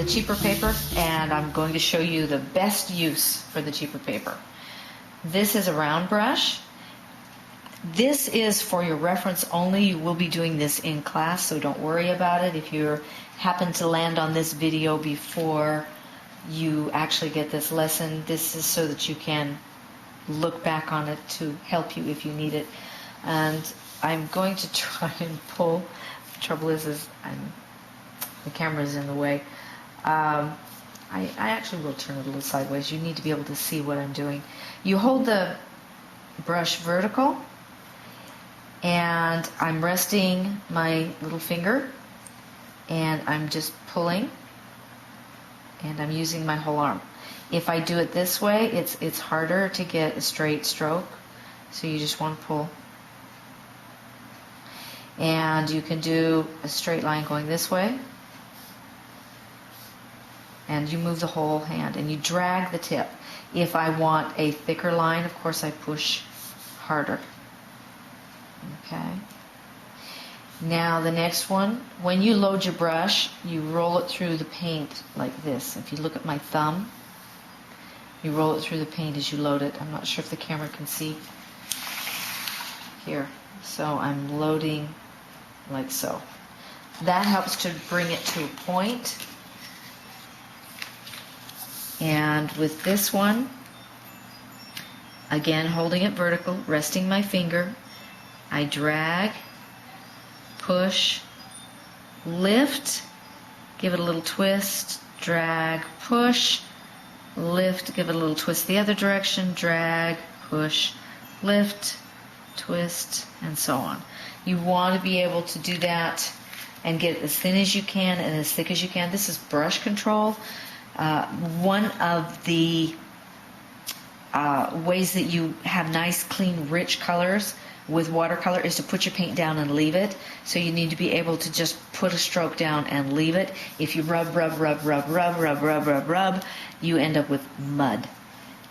cheaper paper, and I'm going to show you the best use for the cheaper paper. This is a round brush. This is for your reference only. You will be doing this in class, so don't worry about it. If you happen to land on this video before you actually get this lesson, this is so that you can look back on it to help you if you need it. And I'm going to try and pull. The trouble is the camera is in the way. I actually will turn it a little sideways. You need to be able to see what I'm doing. You hold the brush vertical, and I'm resting my little finger, and I'm just pulling, and I'm using my whole arm. If I do it this way, it's harder to get a straight stroke, so you just want to pull. And you can do a straight line going this way, and you move the whole hand, and you drag the tip. If I want a thicker line, of course I push harder. Okay. Now the next one, when you load your brush, you roll it through the paint like this. If you look at my thumb, you roll it through the paint as you load it. I'm not sure if the camera can see here. So I'm loading like so. That helps to bring it to a point. And with this one, again holding it vertical, resting my finger, I drag, push, lift, give it a little twist, drag, push, lift, give it a little twist the other direction, drag, push, lift, twist, and so on. You want to be able to do that and get it as thin as you can and as thick as you can. This is brush control. One of the ways that you have nice, clean, rich colors with watercolor is to put your paint down and leave it. So you need to be able to just put a stroke down and leave it. If you rub, you end up with mud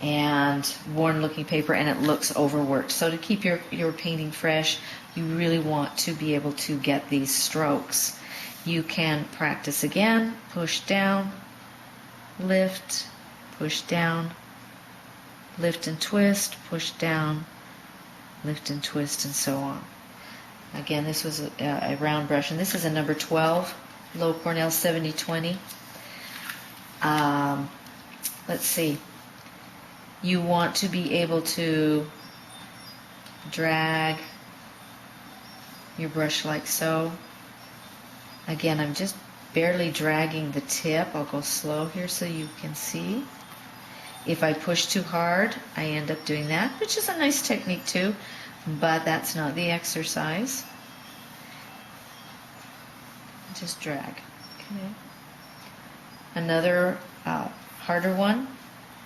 and worn-looking paper, and it looks overworked. So to keep your painting fresh, you really want to be able to get these strokes. You can practice again, push down, lift, push down, lift and twist, push down, lift and twist, and so on. Again, this was a round brush, and this is a number 12, Low Cornell 7020. Let's see. You want to be able to drag your brush like so. Again, I'm just barely dragging the tip. I'll go slow here so you can see. If I push too hard, I end up doing that, which is a nice technique too, but that's not the exercise. Just drag. Okay. Another harder one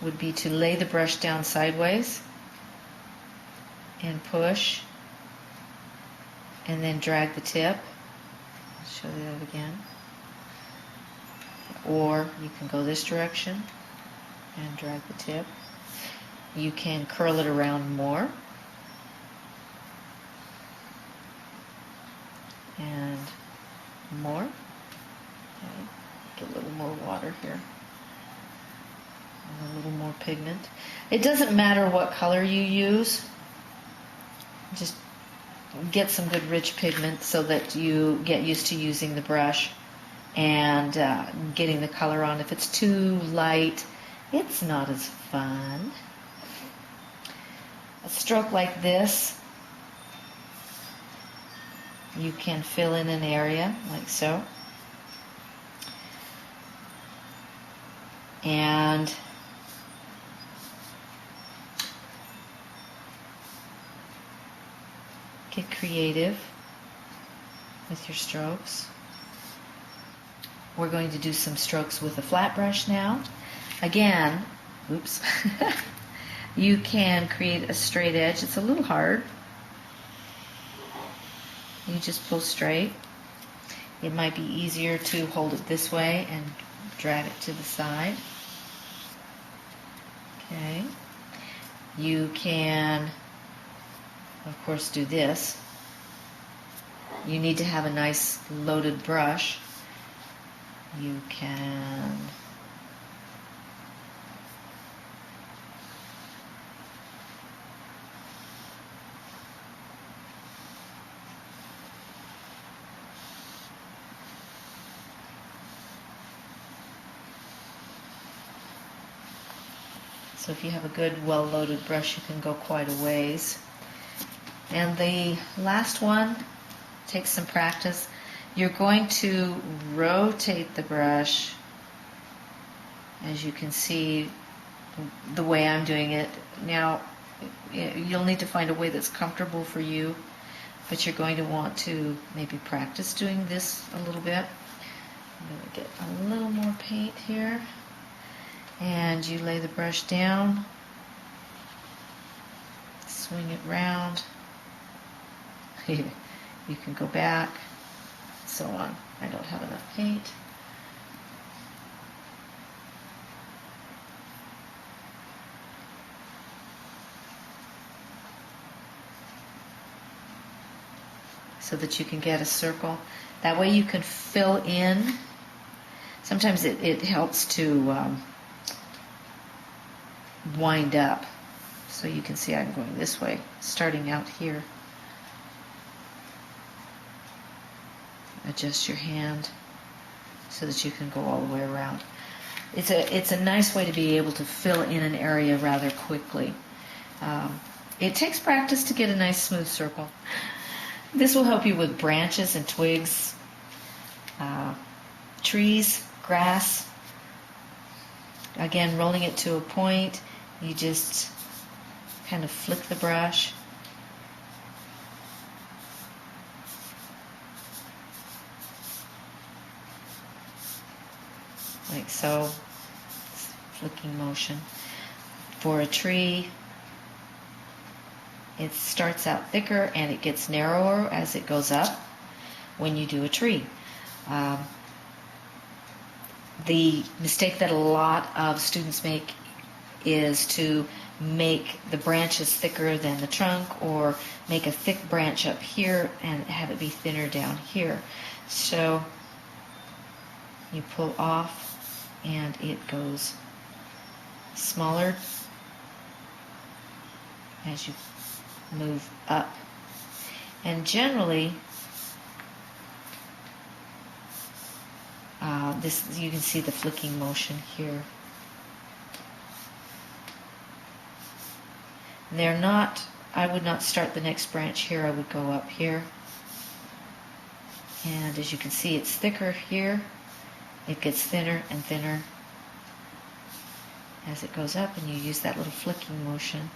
would be to lay the brush down sideways and push, and then drag the tip. I'll show you that again. Or you can go this direction and drag the tip. You can curl it around more and more. Okay. Get a little more water here and a little more pigment. It doesn't matter what color you use, just get some good rich pigment so that you get used to using the brush and getting the color on. If it's too light, it's not as fun. A stroke like this, you can fill in an area like so, and get creative with your strokes. We're going to do some strokes with a flat brush now. Again, oops, you can create a straight edge. It's a little hard. You just pull straight. It might be easier to hold it this way and drag it to the side. Okay. You can, of course, do this. You need to have a nice loaded brush. you can so if you have a good well-loaded brush, you can go quite a ways. And the last one takes some practice. You're going to rotate the brush, as you can see the way I'm doing it. Now, you'll need to find a way that's comfortable for you, but you're going to want to maybe practice doing this a little bit. I'm going to get a little more paint here. And you lay the brush down, swing it round. You can go back, so on. I don't have enough paint. So that you can get a circle. That way you can fill in. Sometimes it helps to wind up. So you can see I'm going this way, starting out here. Adjust your hand so that you can go all the way around. It's a nice way to be able to fill in an area rather quickly. It takes practice to get a nice smooth circle. This will help you with branches and twigs, trees, grass. Again, rolling it to a point, you just kind of flick the brush. Like so, flicking motion. For a tree, it starts out thicker and it gets narrower as it goes up when you do a tree. The mistake that a lot of students make is to make the branches thicker than the trunk, or make a thick branch up here and have it be thinner down here. So you pull off and it goes smaller as you move up. And generally, this, you can see the flicking motion here. They're not, I would not start the next branch here, I would go up here. And as you can see, it's thicker here. It gets thinner and thinner as it goes up, and you use that little flicking motion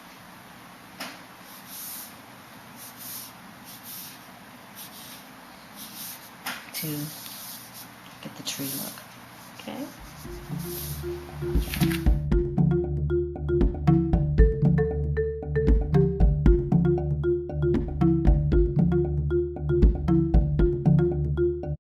to get the tree look. Okay?